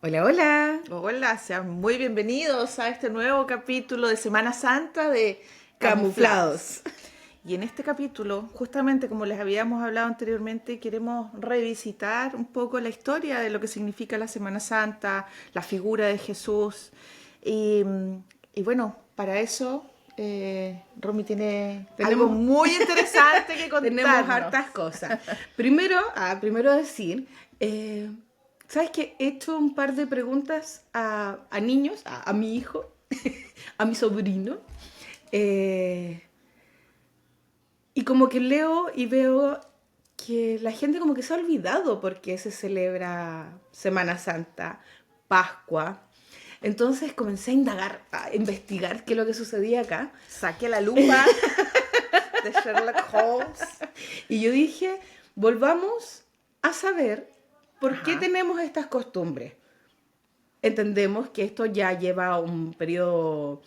Hola, hola. Hola, sean muy bienvenidos a este nuevo capítulo de Semana Santa de Camuflados. Camuflados. Y en este capítulo, justamente como les habíamos hablado anteriormente, queremos revisitar un poco la historia de lo que significa la Semana Santa, la figura de Jesús. Y, y bueno, para eso Romy tiene algo Tenemos, muy interesante que tenemos contarnos. hartas cosas. Primero decir, ¿sabes qué? He hecho un par de preguntas a niños, a mi hijo, a mi sobrino. eh, y como que leo y veo que la gente como que se ha olvidado por qué se celebra Semana Santa, Pascua. Entonces comencé a indagar, a investigar qué es lo que sucedía acá. Saque la lupa de Sherlock Holmes. Y yo dije, volvamos a saber por qué Ajá. tenemos estas costumbres. Entendemos que esto ya lleva un periodo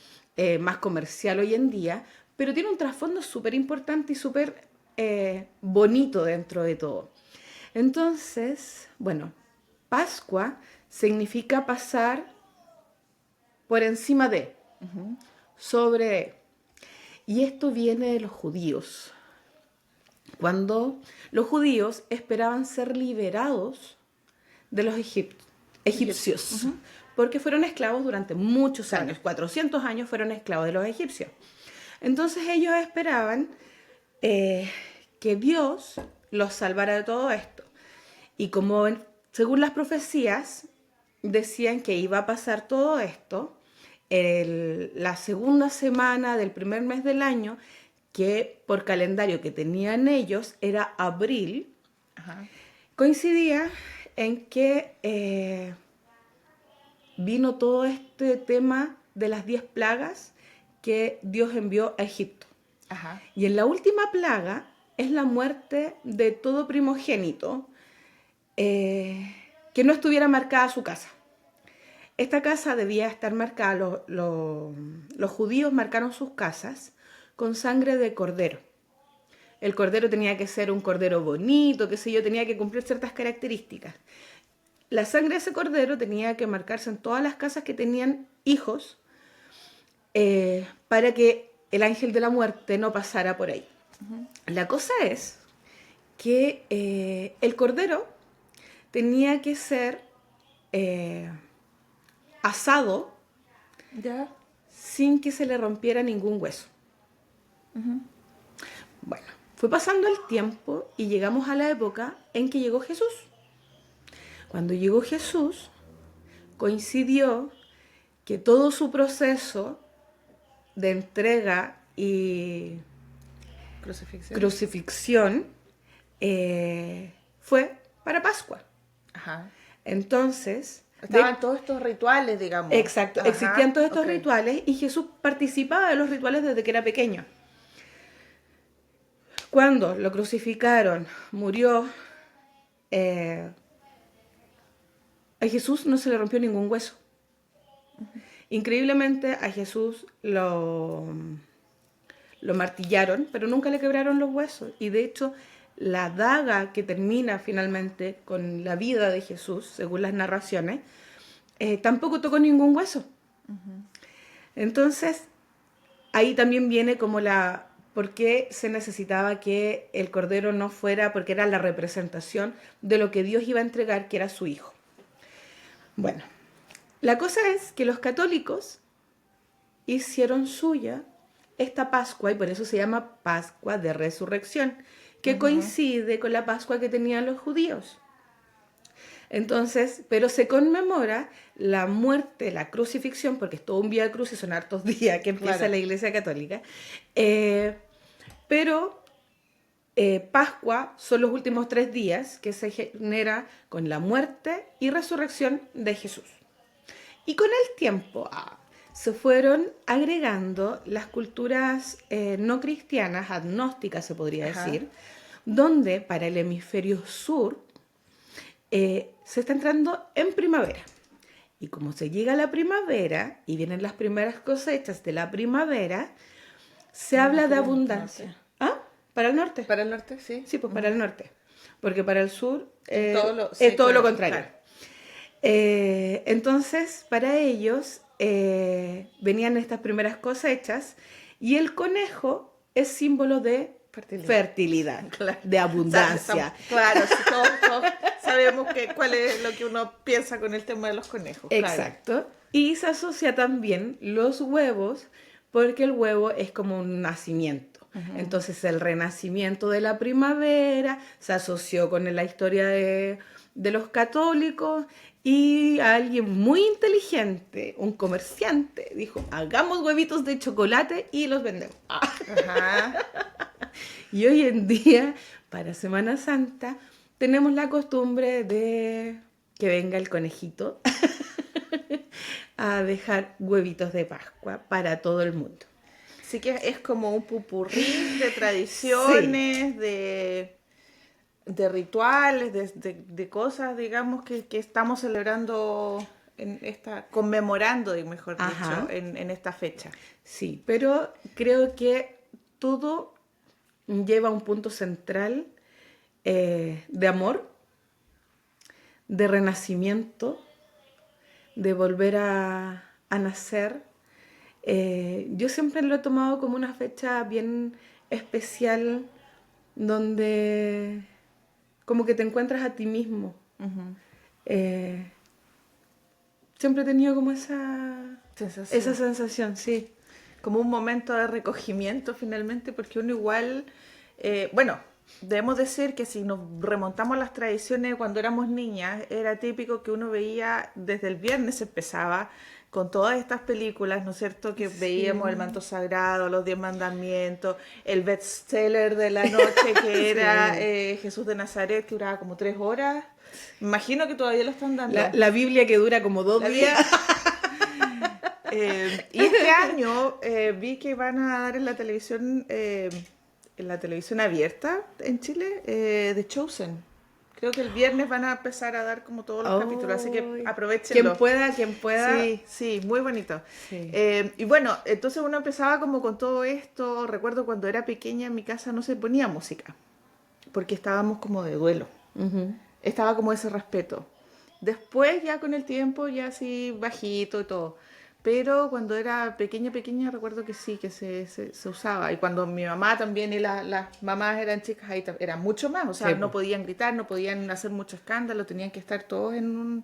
más comercial hoy en día, pero tiene un trasfondo súper importante y súper bonito dentro de todo. Entonces, bueno, Pascua significa pasar por encima de, sobre. Y esto viene de los judíos. Cuando los judíos esperaban ser liberados de los egipcios, Ujú. porque fueron esclavos durante muchos Claro. años, 400 años fueron esclavos de los egipcios. Entonces ellos esperaban eh, que Dios los salvara de todo esto. Y como según las profecías decían que iba a pasar todo esto, la segunda semana del primer mes del año, que por calendario que tenían ellos era abril, Ajá. coincidía en que vino todo este tema de las 10 plagas que Dios envió a Egipto. Ajá. Y en la última plaga es la muerte de todo primogénito que no estuviera marcada su casa. Esta casa debía estar marcada, los judíos marcaron sus casas con sangre de cordero. El cordero tenía que ser un cordero bonito, qué sé yo, tenía que cumplir ciertas características. La sangre de ese cordero tenía que marcarse en todas las casas que tenían hijos para que el ángel de la muerte no pasara por ahí. La cosa es que el cordero tenía que ser eh, asado Ya. sin que se le rompiera ningún hueso. Bueno, fue pasando el tiempo y llegamos a la época en que llegó Jesús. Cuando llegó Jesús, coincidió que todo su proceso de entrega y Crucifixión. crucifixión fue para Pascua. Ajá. Entonces, Estaban todos estos rituales, digamos. exacto, existían Ajá. todos estos Ok. rituales y Jesús participaba de los rituales desde que era pequeño. Cuando lo crucificaron, murió, eh, a Jesús no se le rompió ningún hueso. Increíblemente a Jesús lo martillaron, pero nunca le quebraron los huesos. Y de hecho, la daga que termina finalmente con la vida de Jesús, según las narraciones, tampoco tocó ningún hueso. Entonces, ahí también viene como por qué se necesitaba que el cordero no fuera, porque era la representación de lo que Dios iba a entregar, que era su hijo. Bueno, la cosa es que los católicos hicieron suya esta Pascua, y por eso se llama Pascua de Resurrección, que Ujú. coincide con la Pascua que tenían los judíos. Entonces, pero se conmemora la muerte, la crucifixión, porque es todo un vía cruz y son hartos días que empieza Claro. la Iglesia Católica. Eh, pero Pascua son los últimos 3 días que se genera con la muerte y resurrección de Jesús. Y con el tiempo se fueron agregando las culturas no cristianas, agnósticas se podría Ajá. decir, donde para el hemisferio sur se está entrando en primavera. Y como se llega a la primavera y vienen las primeras cosechas de la primavera, se El habla de hemisferio abundancia. norte. ¿Ah? ¿Para el norte? ¿Para el norte? Sí. Sí, pues para Ujú. el norte. Porque para el sur Es todo lo. es Sí, todo lo claro, contrario. claro. Entonces, para ellos venían estas primeras cosechas y el conejo es símbolo de Fertilidad. fertilidad, Claro. de abundancia. Claro, sí, todos sabemos cuál es lo que uno piensa con el tema de los conejos. Claro. Exacto. Y se asocia también los huevos porque el huevo es como un nacimiento. Entonces el renacimiento de la primavera se asoció con la historia de los católicos y alguien muy inteligente, un comerciante, dijo, hagamos huevitos de chocolate y los vendemos. Ajá. Y hoy en día, para Semana Santa, tenemos la costumbre de que venga el conejito a dejar huevitos de Pascua para todo el mundo. Así que es como un pupurrí de tradiciones, de rituales, de cosas, digamos, que estamos celebrando conmemorando, mejor Ajá. dicho, en esta fecha. Sí, pero creo que todo lleva a un punto central de amor, de renacimiento, de volver a nacer. Yo siempre lo he tomado como una fecha bien especial donde como que te encuentras a ti mismo. Eh, Siempre he tenido como esa sensación, sí. Como un momento de recogimiento finalmente, porque uno igual, bueno, debemos decir que si nos remontamos a las tradiciones cuando éramos niñas, era típico que uno veía, desde el viernes empezaba, con todas estas películas, ¿no es cierto? Que veíamos El Manto Sagrado, Los Diez Mandamientos, el bestseller de la noche que era Jesús de Nazaret, que duraba como 3 horas. Imagino que todavía lo están dando. La Biblia que dura como 2 días. Y este año vi que van a dar en la televisión abierta en Chile, The Chosen. Creo que el viernes van a empezar a dar como todos los capítulos, así que aprovechenlo. Quien pueda. Sí, sí, muy bonito. Sí. Y bueno, entonces uno empezaba como con todo esto. Recuerdo cuando era pequeña en mi casa no se ponía música, porque estábamos como de duelo. Uh-huh. Estaba como ese respeto. Después ya con el tiempo ya así bajito y todo. Pero cuando era pequeña, recuerdo que sí, que se usaba. Y cuando mi mamá también y las mamás eran chicas, ahí era mucho más. O sea, Sí, no pues. podían gritar, no podían hacer mucho escándalo, tenían que estar todos en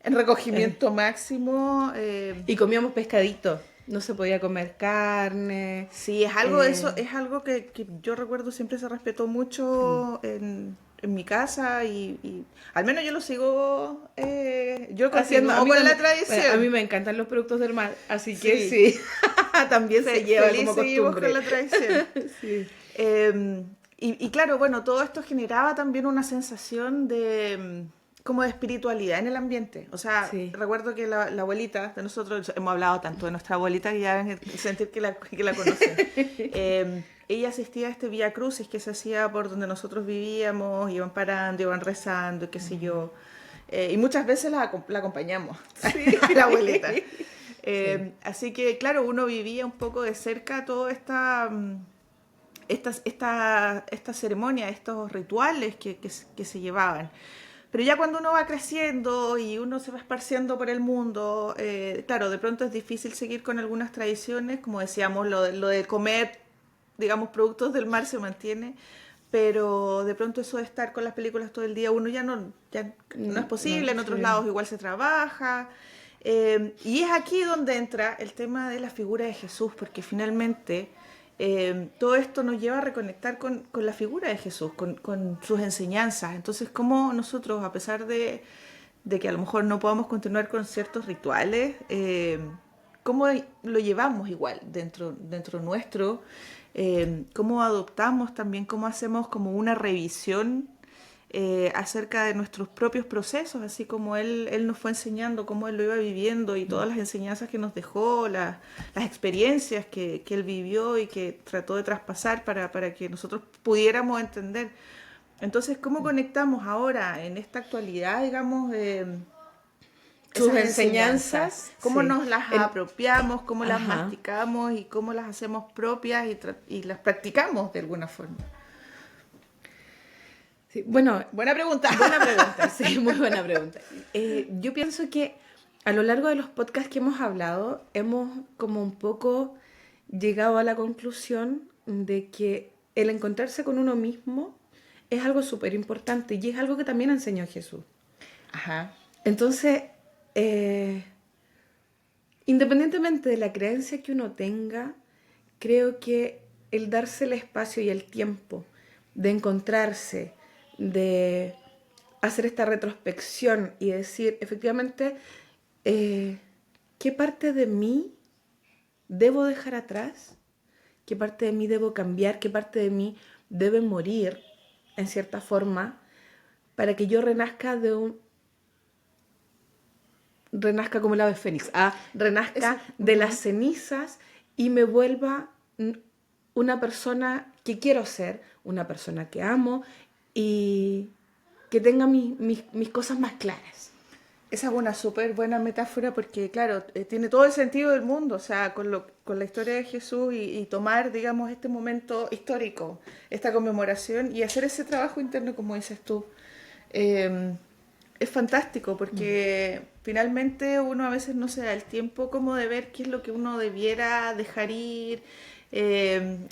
recogimiento máximo. Y comíamos pescadito. No se podía comer carne. Sí, es algo eso, es algo que yo recuerdo siempre se respetó mucho en mi casa y al menos yo lo sigo yo Haciendo continúo con la bueno, tradición. a mí me encantan los productos del mar, así que sí. También se lleva Feliz como seguimos costumbre. con la tradición. Sí. Y claro, bueno, todo esto generaba también una sensación de como de espiritualidad en el ambiente. O sea, Sí. recuerdo que la abuelita de nosotros, hemos hablado tanto de nuestra abuelita que ya deben sentir que la conocen. Ella asistía a este Vía Crucis que se hacía por donde nosotros vivíamos, iban parando, iban rezando, qué sé yo. Y muchas veces la acompañamos, la abuelita. Sí. Así que, claro, uno vivía un poco de cerca toda esta ceremonia, estos rituales que se llevaban. Pero ya cuando uno va creciendo y uno se va esparciendo por el mundo, claro, de pronto es difícil seguir con algunas tradiciones, como decíamos, lo de comer, digamos, productos del mar se mantiene, pero de pronto eso de estar con las películas todo el día, uno ya no es posible, en otros lados igual se trabaja. Y es aquí donde entra el tema de la figura de Jesús, porque finalmente todo esto nos lleva a reconectar con la figura de Jesús, con sus enseñanzas. Entonces, cómo nosotros, a pesar de que a lo mejor no podamos continuar con ciertos rituales, cómo lo llevamos igual dentro nuestro, cómo adoptamos también, cómo hacemos como una revisión acerca de nuestros propios procesos, así como él nos fue enseñando, cómo él lo iba viviendo y todas las enseñanzas que nos dejó, las experiencias que él vivió y que trató de traspasar para que nosotros pudiéramos entender. Entonces, ¿cómo conectamos ahora, en esta actualidad, digamos, Sus esas enseñanzas? ¿Cómo Sí. nos las apropiamos, cómo las Ajá. masticamos y cómo las hacemos propias y las practicamos de alguna forma? Sí, bueno, Buena pregunta. buena pregunta, sí, muy buena pregunta. Yo pienso que a lo largo de los podcasts que hemos hablado, hemos como un poco llegado a la conclusión de que el encontrarse con uno mismo es algo súper importante y es algo que también enseñó Jesús. Ajá. Entonces, eh, independientemente de la creencia que uno tenga, creo que el darse el espacio y el tiempo de encontrarse, de hacer esta retrospección y decir, efectivamente, eh, ¿qué parte de mí debo dejar atrás? ¿Qué parte de mí debo cambiar? ¿Qué parte de mí debe morir, en cierta forma, para que yo renazca como el ave fénix, renazca de las cenizas y me vuelva una persona que quiero ser, una persona que amo y que tenga mis cosas más claras? Esa es una súper buena metáfora porque, claro, tiene todo el sentido del mundo, o sea, con la historia de Jesús y tomar, digamos, este momento histórico, esta conmemoración y hacer ese trabajo interno, como dices tú. Eh, es fantástico porque finalmente uno a veces no se da el tiempo como de ver qué es lo que uno debiera dejar ir,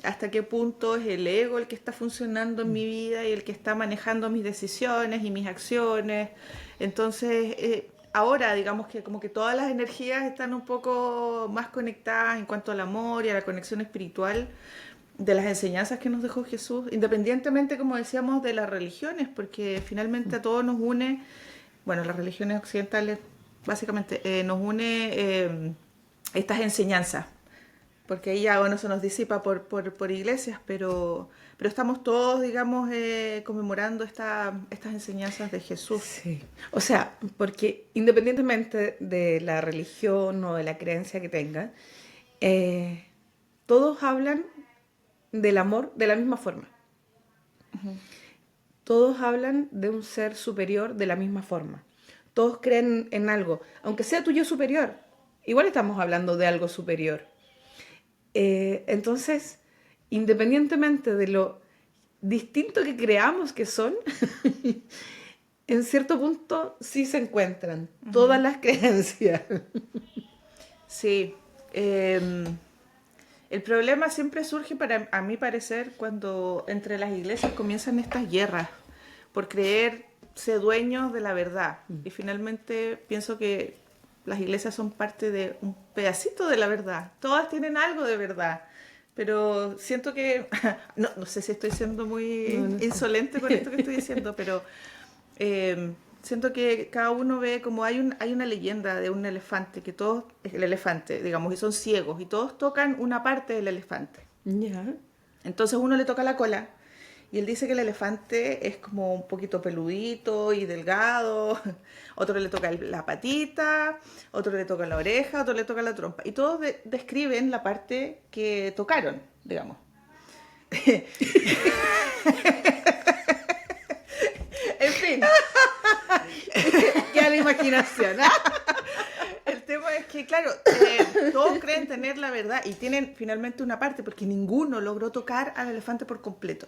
hasta qué punto es el ego el que está funcionando en mi vida y el que está manejando mis decisiones y mis acciones. Entonces, ahora digamos que como que todas las energías están un poco más conectadas en cuanto al amor y a la conexión espiritual de las enseñanzas que nos dejó Jesús, independientemente, como decíamos, de las religiones, porque finalmente a todos nos une, bueno, las religiones occidentales básicamente nos une estas enseñanzas, porque ahí ya, bueno, se nos disipa por iglesias, pero estamos todos, digamos, conmemorando estas enseñanzas de Jesús. Sí. O sea, porque independientemente de la religión o de la creencia que tengas, eh, todos hablan del amor de la misma forma. Todos hablan de un ser superior de la misma forma. Todos creen en algo, aunque sea tu yo superior. Igual estamos hablando de algo superior. Entonces, independientemente de lo distinto que creamos que son, en cierto punto sí se encuentran todas las creencias. Sí, el problema siempre surge, para a mi parecer, cuando entre las iglesias comienzan estas guerras por creerse dueños de la verdad. Y finalmente pienso que las iglesias son parte de un pedacito de la verdad. Todas tienen algo de verdad. Pero siento que, no sé si estoy siendo muy No, no sé. insolente con esto que estoy diciendo, pero siento que cada uno ve como hay una leyenda de un elefante, que todos, el elefante, digamos, y son ciegos, y todos tocan una parte del elefante. Ya. Entonces uno le toca la cola, y él dice que el elefante es como un poquito peludito y delgado, otro le toca la patita, otro le toca la oreja, otro le toca la trompa, y todos describen la parte que tocaron, digamos. En fin, Queda la imaginación. el tema es que, claro, todos creen tener la verdad y tienen finalmente una parte, porque ninguno logró tocar al elefante por completo.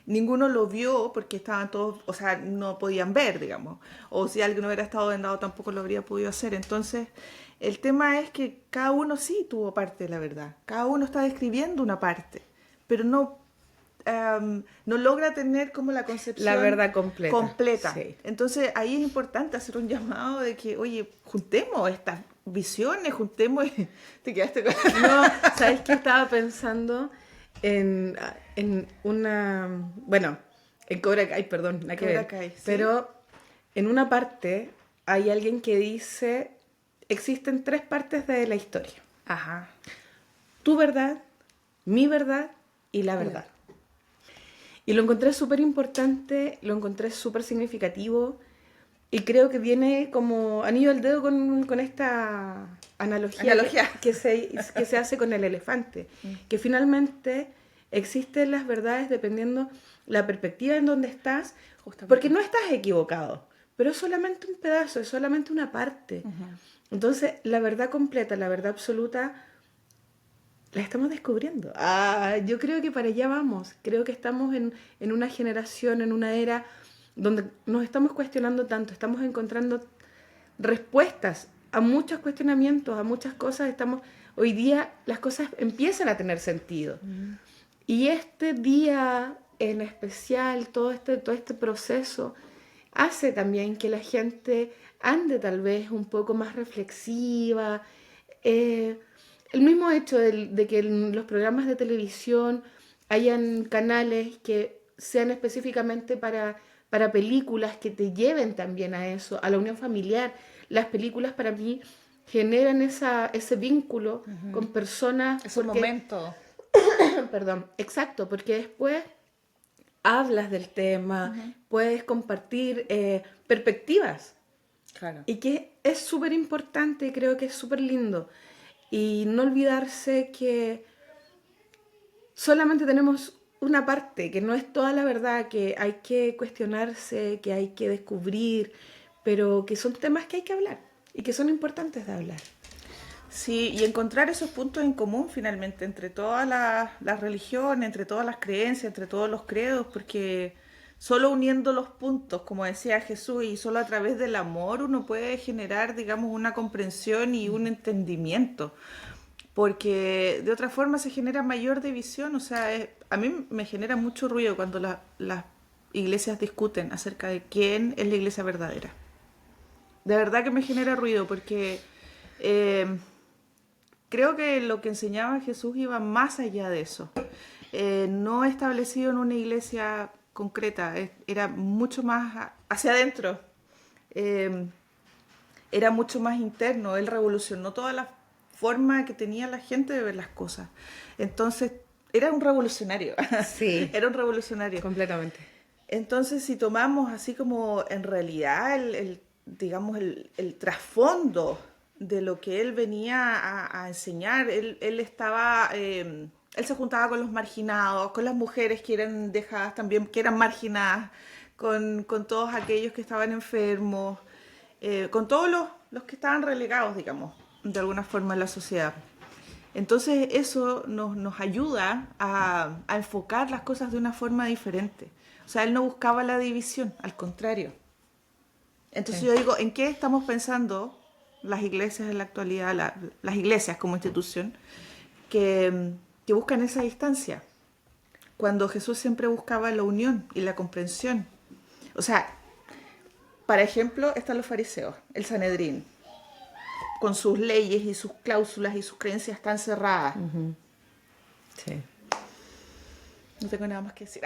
Ninguno lo vio porque estaban todos, o sea, no podían ver, digamos. O si alguien hubiera estado vendado tampoco lo habría podido hacer. Entonces, el tema es que cada uno sí tuvo parte de la verdad. Cada uno está describiendo una parte, pero no logra tener como la concepción La verdad completa. completa. Sí. Entonces ahí es importante hacer un llamado de que, oye, juntemos estas visiones, juntemos... Te quedaste con... No, ¿sabes qué? Estaba pensando en una... Bueno, en Cobra Kai, perdón, nada que Cobra ver. Kai, sí. Pero en una parte hay alguien que dice, existen tres partes de la historia. Ajá. Tu verdad, mi verdad y la verdad. Y lo encontré súper importante, lo encontré súper significativo y creo que viene como anillo al dedo con esta analogía, que se hace con el elefante. Que finalmente existen las verdades dependiendo la perspectiva en donde estás, Justamente. porque no estás equivocado, pero es solamente un pedazo, es solamente una parte. Entonces, la verdad completa, la verdad absoluta, la estamos descubriendo. Yo creo que para allá vamos. Creo que estamos en una generación, en una era donde nos estamos cuestionando tanto, estamos encontrando respuestas a muchos cuestionamientos, a muchas cosas. Hoy día las cosas empiezan a tener sentido. Y este día en especial, todo este proceso, hace también que la gente ande tal vez un poco más reflexiva. Eh, el mismo hecho de que en los programas de televisión hayan canales que sean específicamente para películas que te lleven también a eso, a la unión familiar. Las películas para mí generan ese vínculo con personas Es un porque, momento. perdón, exacto, porque después hablas del tema, puedes compartir perspectivas Claro. y que es súper importante, creo que es súper lindo. Y no olvidarse que solamente tenemos una parte, que no es toda la verdad, que hay que cuestionarse, que hay que descubrir, pero que son temas que hay que hablar y que son importantes de hablar. Sí, y encontrar esos puntos en común finalmente entre todas las religiones, entre todas las creencias, entre todos los credos, porque solo uniendo los puntos, como decía Jesús, y solo a través del amor uno puede generar, digamos, una comprensión y un entendimiento, porque de otra forma se genera mayor división, o sea, a mí me genera mucho ruido cuando las iglesias discuten acerca de quién es la iglesia verdadera. De verdad que me genera ruido porque eh, creo que lo que enseñaba Jesús iba más allá de eso. No establecido en una iglesia concreta, era mucho más hacia adentro, eh, era mucho más interno. Él revolucionó toda la forma que tenía la gente de ver las cosas. Entonces, era un revolucionario, Sí, era un revolucionario. completamente. Entonces, si tomamos así como en realidad digamos, el trasfondo de lo que él venía a enseñar, él estaba, él se juntaba con los marginados, con las mujeres que eran dejadas también, que eran marginadas, con todos aquellos que estaban enfermos, con todos los que estaban relegados, digamos, de alguna forma en la sociedad. Entonces eso nos ayuda a enfocar las cosas de una forma diferente. O sea, él no buscaba la división, al contrario. Entonces Sí. yo digo, ¿en qué estamos pensando las iglesias en la actualidad, las iglesias como institución, que buscan esa distancia? Cuando Jesús siempre buscaba la unión y la comprensión. O sea, para ejemplo, están los fariseos, el Sanedrín, con sus leyes y sus cláusulas y sus creencias tan cerradas. Sí. No tengo nada más que decir.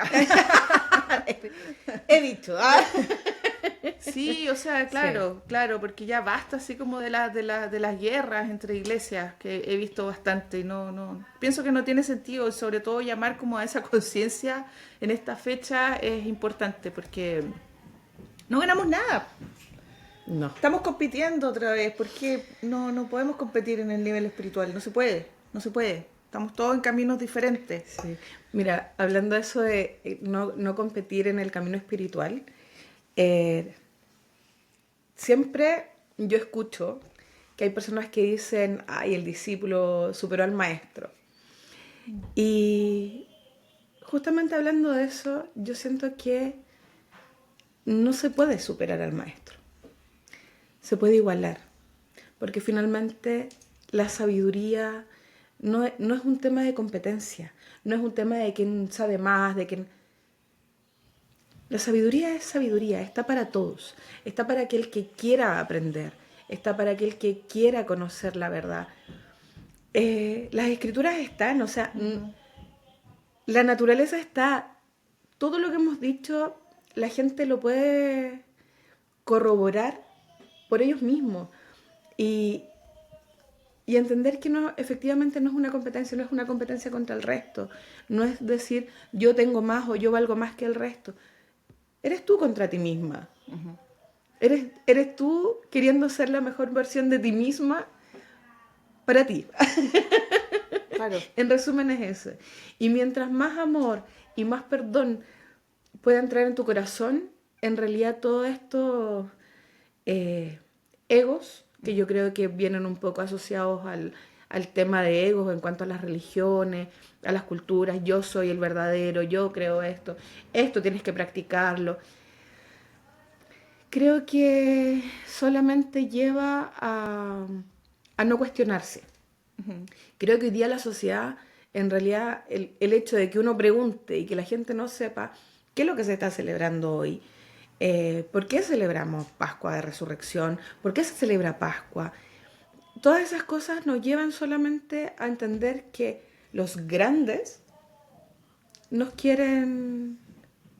He dicho, Sí, o sea, Sí. claro, claro, porque ya basta así como de las guerras entre iglesias que he visto bastante y pienso que no tiene sentido y sobre todo llamar como a esa conciencia en esta fecha es importante porque no ganamos nada. No. Estamos compitiendo otra vez, porque no podemos competir en el nivel espiritual, no se puede, no se puede. Estamos todos en caminos diferentes. Sí. Mira, hablando de eso de no competir en el camino espiritual, eh, siempre yo escucho que hay personas que dicen, ay, el discípulo superó al maestro. Y justamente hablando de eso, yo siento que no se puede superar al maestro, se puede igualar, porque finalmente la sabiduría no es un tema de competencia, no es un tema de quién sabe más, de quién... La sabiduría es sabiduría, está para todos, está para aquel que quiera aprender, está para aquel que quiera conocer la verdad. Las escrituras están, o sea, la naturaleza está, todo lo que hemos dicho, la gente lo puede corroborar por ellos mismos y, y entender que no, efectivamente no es una competencia, no es una competencia contra el resto, no es decir yo tengo más o yo valgo más que el resto. Eres tú contra ti misma. Eres tú queriendo ser la mejor versión de ti misma para ti. Claro. En resumen es eso. Y mientras más amor y más perdón pueda entrar en tu corazón, en realidad todos estos egos, que yo creo que vienen un poco asociados al tema de egos en cuanto a las religiones, a las culturas. Yo soy el verdadero, yo creo esto tienes que practicarlo. Creo que solamente lleva a no cuestionarse. Creo que hoy día la sociedad, en realidad, el hecho de que uno pregunte y que la gente no sepa qué es lo que se está celebrando hoy, por qué celebramos Pascua de Resurrección, por qué se celebra Pascua, todas esas cosas nos llevan solamente a entender que los grandes nos quieren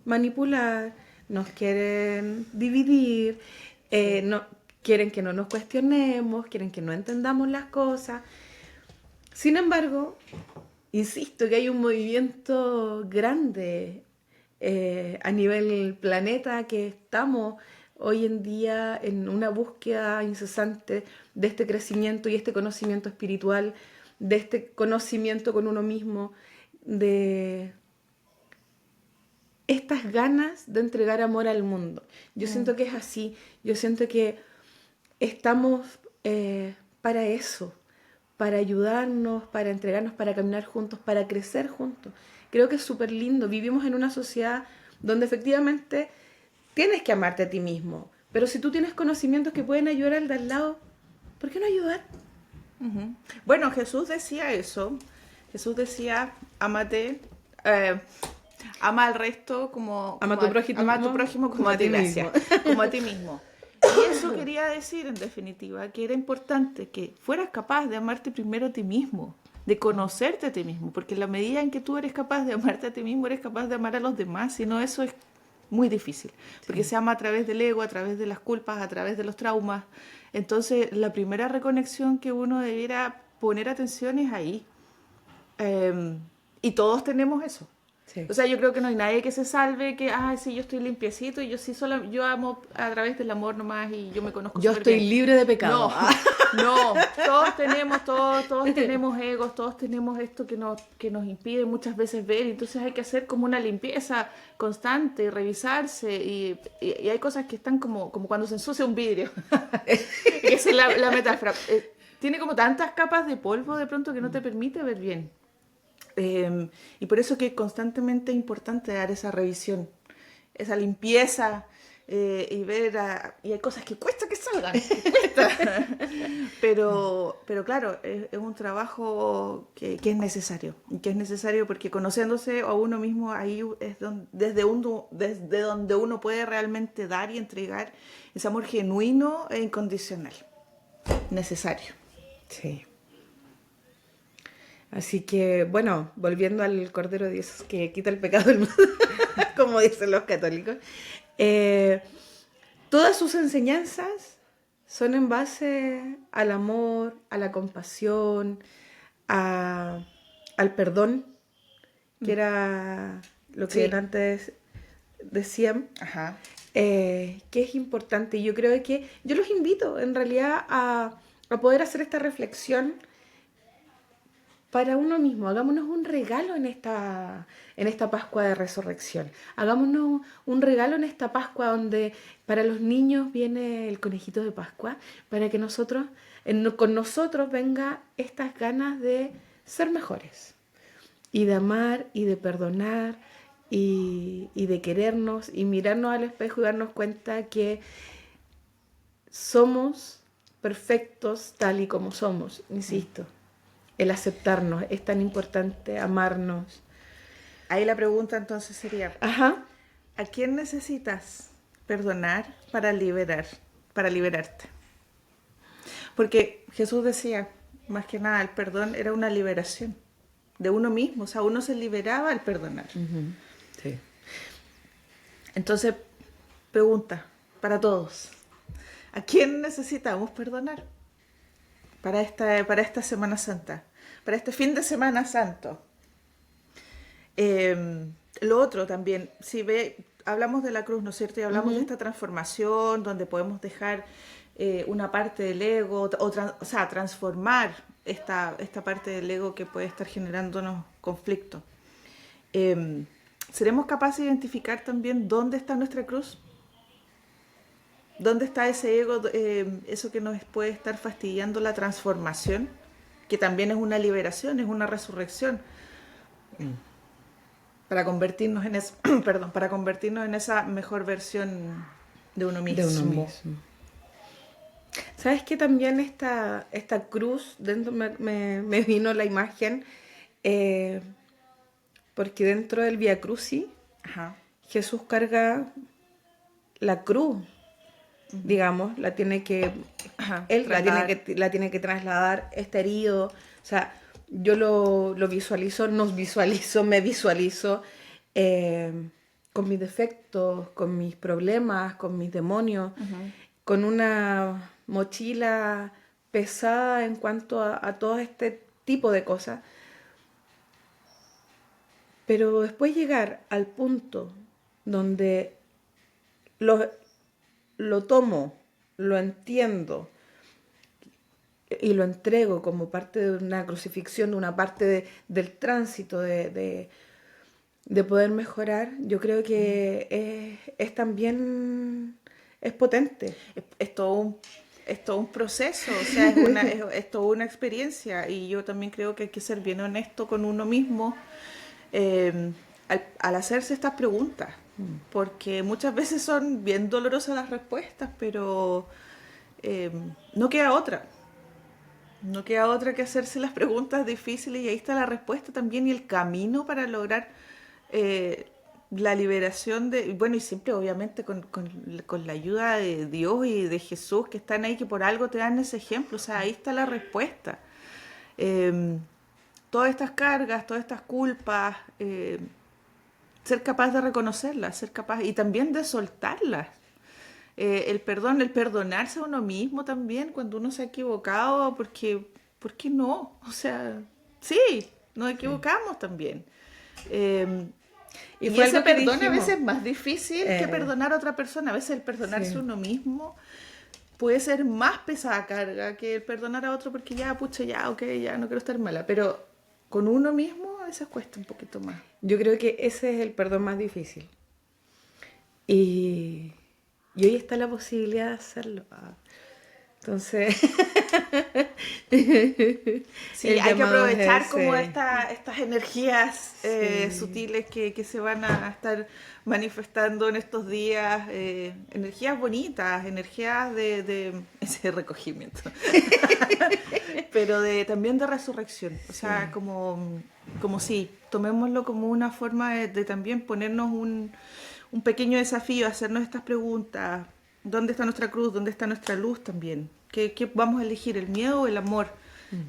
manipular, nos quieren dividir, Sí. no, quieren que no nos cuestionemos, quieren que no entendamos las cosas. Sin embargo, insisto que hay un movimiento grande a nivel planeta que estamos hoy en día en una búsqueda incesante de este crecimiento y este conocimiento espiritual, de este conocimiento con uno mismo, de estas ganas de entregar amor al mundo. Yo siento que es así, yo siento que estamos para eso, para ayudarnos, para entregarnos, para caminar juntos, para crecer juntos. Creo que es súper lindo. Vivimos en una sociedad donde efectivamente tienes que amarte a ti mismo, pero si tú tienes conocimientos que pueden ayudar al de al lado, ¿por qué no ayudar? Ujú. Bueno, Jesús decía eso. Jesús decía, ámate, eh, ama al resto Ama a tu prójimo, ama a tu prójimo como a ti, gracias, mismo. como a ti mismo. Y eso quería decir, en definitiva, que era importante que fueras capaz de amarte primero a ti mismo, de conocerte a ti mismo, porque en la medida en que tú eres capaz de amarte a ti mismo, eres capaz de amar a los demás, si no eso es muy difícil, porque Sí. se ama a través del ego, a través de las culpas, a través de los traumas. Entonces, la primera reconexión que uno debiera poner atención es ahí. Y todos tenemos eso. Sí. O sea, yo creo que no hay nadie que se salve, que, ay, sí, yo estoy limpiecito y yo sí solo, yo amo a través del amor nomás y yo me conozco Yo súper estoy bien. libre de pecado. No, no, todos tenemos egos, todos tenemos esto que nos impide muchas veces ver, entonces hay que hacer como una limpieza constante y revisarse y hay cosas que están como cuando se ensucia un vidrio, esa es la metáfora. Tiene como tantas capas de polvo de pronto que no te permite ver bien. Y por eso que constantemente es importante dar esa revisión, esa limpieza y ver, y hay cosas que cuesta que salgan, que cuesta. Pero claro, es un trabajo que es necesario, y que es necesario porque conociéndose a uno mismo, ahí es desde donde uno puede realmente dar y entregar ese amor genuino e incondicional, necesario. Sí. Así que, bueno, volviendo al Cordero de Dios que quita el pecado del mundo, como dicen los católicos, eh, todas sus enseñanzas son en base al amor, a la compasión, a- al perdón, que era lo que Sí, antes decían, ajá. que es importante. Y yo creo que yo los invito en realidad a poder hacer esta reflexión para uno mismo. Hagámonos un regalo en esta Pascua de Resurrección. Hagámonos un regalo en esta Pascua donde para los niños viene el conejito de Pascua, para que nosotros, con nosotros venga estas ganas de ser mejores y de amar y de perdonar y de querernos y mirarnos al espejo y darnos cuenta que somos perfectos tal y como somos, insisto. El aceptarnos es tan importante, amarnos. Ahí la pregunta entonces sería, Ajá. ¿a quién necesitas perdonar para liberarte? Porque Jesús decía, más que nada, el perdón era una liberación de uno mismo, o sea, uno se liberaba al perdonar. Ujú. Sí. Entonces, pregunta para todos, ¿a quién necesitamos perdonar para esta Semana Santa, para este fin de Semana Santo? Lo otro también, si ve, hablamos de la cruz, ¿no es cierto? Y hablamos de Ujú. esta transformación donde podemos dejar una parte del ego, o sea, transformar esta parte del ego que puede estar generándonos conflicto. Eh, ¿Seremos capaces de identificar también dónde está nuestra cruz? ¿Dónde está ese ego, eso que nos puede estar fastidiando la transformación? que también es una liberación, es una resurrección, para convertirnos en perdón, para convertirnos en esa mejor versión de uno De uno mismo. mismo. ¿Sabes que también esta cruz, dentro me vino la imagen, eh, porque dentro del Vía Crucis, Ajá. Jesús carga la cruz, digamos, la tiene que, Ajá. él Tratar. la tiene que trasladar, está herido, o sea, yo lo visualizo, me visualizo eh, con mis defectos, con mis problemas, con mis demonios, Ujú. con una mochila pesada en cuanto a todo este tipo de cosas, pero después llegar al punto donde lo, lo tomo, lo entiendo y lo entrego como parte de una crucifixión, de una parte del tránsito de poder mejorar, yo creo que es también, es potente. Es todo es todo un proceso, o sea, es toda una experiencia y yo también creo que hay que ser bien honesto con uno mismo al hacerse estas preguntas, porque muchas veces son bien dolorosas las respuestas, pero eh, no queda otra. No queda otra que hacerse las preguntas difíciles y ahí está la respuesta también y el camino para lograr eh, la liberación de, bueno, y siempre obviamente con la ayuda de Dios y de Jesús que están ahí, que por algo te dan ese ejemplo, o sea, ahí está la respuesta. Eh, Todas estas cargas, todas estas culpas, ser capaz de reconocerlas, ser capaz y también de soltarlas. El perdón, el perdonarse a uno mismo también cuando uno se ha equivocado, porque, ¿por qué no? O sea, sí, nos Sí. equivocamos también. Eh, Y y fue ese algo que perdón a dijimos. veces es más difícil que eh, perdonar a otra persona. A veces el perdonarse a sí. uno mismo puede ser más pesada carga que el perdonar a otro porque ya, pucha, ya, ok, ya no quiero estar mala. Pero con uno mismo a veces cuesta un poquito más. Yo creo que ese es el perdón más difícil. Y, y hoy está la posibilidad de hacerlo. Entonces, Sí, el hay que llamado es aprovechar como ese. estas energías Sí, sutiles que se van a estar manifestando en estos días, energías bonitas, energías de ese recogimiento, pero también de resurrección. O sea, sí, como sí, tomémoslo como una forma de también ponernos un pequeño desafío, hacernos estas preguntas. ¿Dónde está nuestra cruz? ¿Dónde está nuestra luz también? ¿Qué vamos a elegir? ¿El miedo o el amor?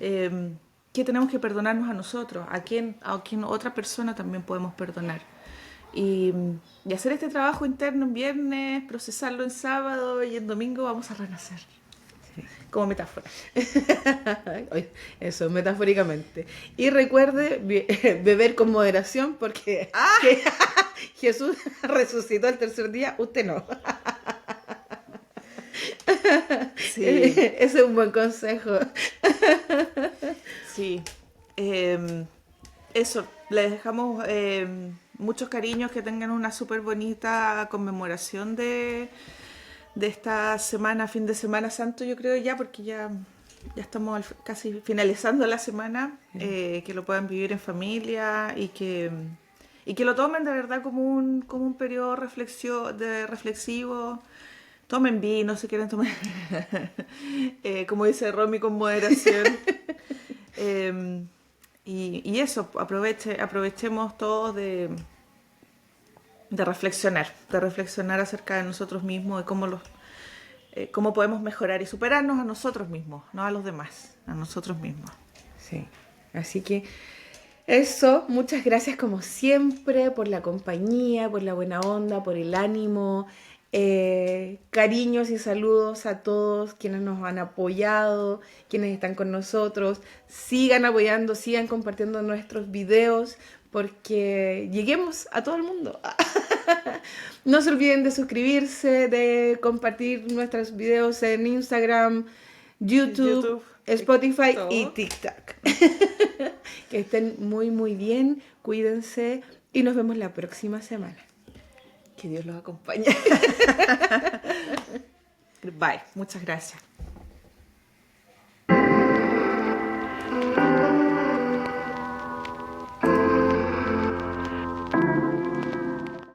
Eh, ¿Qué tenemos que perdonarnos a nosotros? A quién otra persona también podemos perdonar? Y, y hacer este trabajo interno en viernes, procesarlo en sábado y en domingo vamos a renacer. sí. Como metáfora. Oye, eso, metafóricamente. Y recuerde beber con moderación porque Jesús resucitó el tercer día, usted no. Sí, Ese es un buen consejo. sí. Eh, Eso, les dejamos muchos cariños, que tengan una súper bonita conmemoración de esta semana, fin de Semana Santo, yo creo ya, porque ya estamos casi finalizando la semana, que lo puedan vivir en familia y que lo tomen de verdad como un periodo reflexivo. Tomen vino si quieren tomar, como dice Romy, con moderación. Eh, y eso, aprovechemos todos de reflexionar acerca de nosotros mismos, de cómo podemos mejorar y superarnos a nosotros mismos, no a los demás, a nosotros mismos. Sí. Así que eso, muchas gracias como siempre por la compañía, por la buena onda, por el ánimo. Cariños y saludos a todos quienes nos han apoyado, quienes están con nosotros. Sigan apoyando, sigan compartiendo nuestros videos porque lleguemos a todo el mundo. No se olviden de suscribirse, de compartir nuestros videos en Instagram, YouTube, YouTube, Spotify y TikTok. TikTok. Que estén muy muy bien, cuídense y nos vemos la próxima semana. Que Dios los acompañe. Bye, muchas gracias.